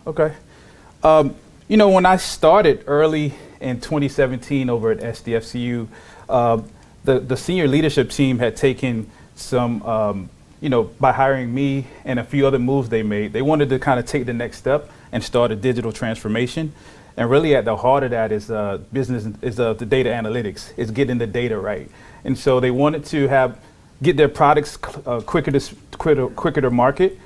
Okay. When I started early in 2017 over at SDFCU, the senior leadership team had taken some, by hiring me and a few other moves they made, they wanted to kind of take the next step and start a digital transformation. And really at the heart of that is the data analytics, is getting the data right. And so they wanted to get their products quicker to market.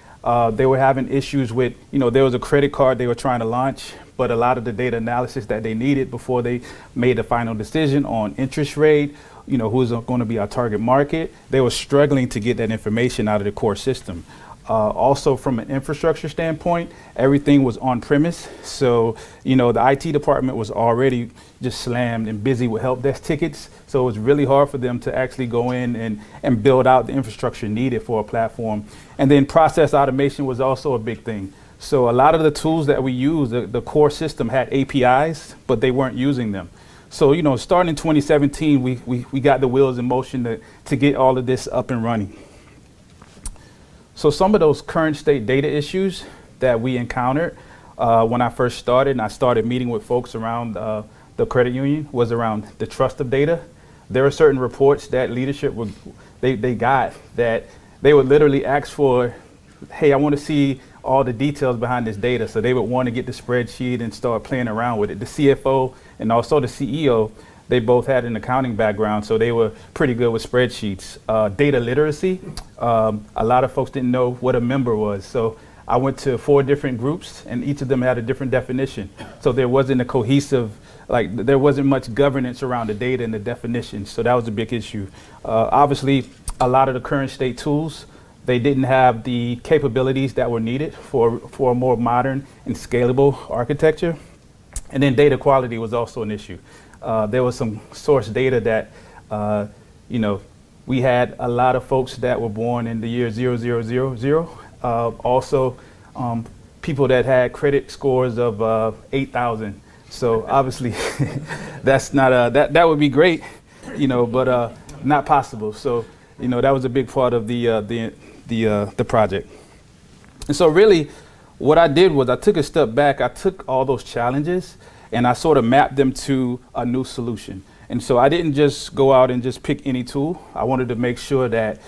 They were having issues with, there was a credit card they were trying to launch, but a lot of the data analysis that they needed before they made the final decision on interest rate, who's going to be our target market, they were struggling to get that information out of the core system. Also from an infrastructure standpoint, everything was on premise. So, the IT department was already just slammed and busy with help desk tickets. So it was really hard for them to actually go in and build out the infrastructure needed for a platform. And then process automation was also a big thing. So a lot of the tools that we use, the core system had APIs, but they weren't using them. So, starting in 2017, we got the wheels in motion to get all of this up and running. So some of those current state data issues that we encountered when I first started, and I started meeting with folks around the credit union, was around the trust of data. There are certain reports that leadership they got that they would literally ask for, hey, I want to see all the details behind this data. So they would want to get the spreadsheet and start playing around with it. The CFO and also the CEO, they both had an accounting background, so they were pretty good with spreadsheets. Data literacy, a lot of folks didn't know what a member was. So I went to 4 different groups and each of them had a different definition. So there wasn't a cohesive, there wasn't much governance around the data and the definitions. So that was a big issue. Obviously, a lot of the current state tools, they didn't have the capabilities that were needed for a more modern and scalable architecture. And then data quality was also an issue. There was some source data that, we had a lot of folks that were born in the year 0000. Also, people that had credit scores of 8,000. So obviously, that's not that would be great, but not possible. So that was a big part of the project. And so really, what I did was I took a step back. I took all those challenges and I sort of mapped them to a new solution. And so I didn't just go out and just pick any tool. I wanted to make sure that,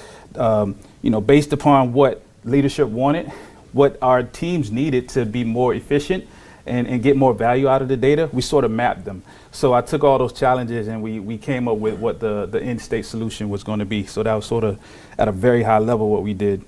based upon what leadership wanted, what our teams needed to be more efficient and get more value out of the data, we sort of mapped them. So I took all those challenges and we came up with what the end state solution was going to be. So that was sort of at a very high level what we did.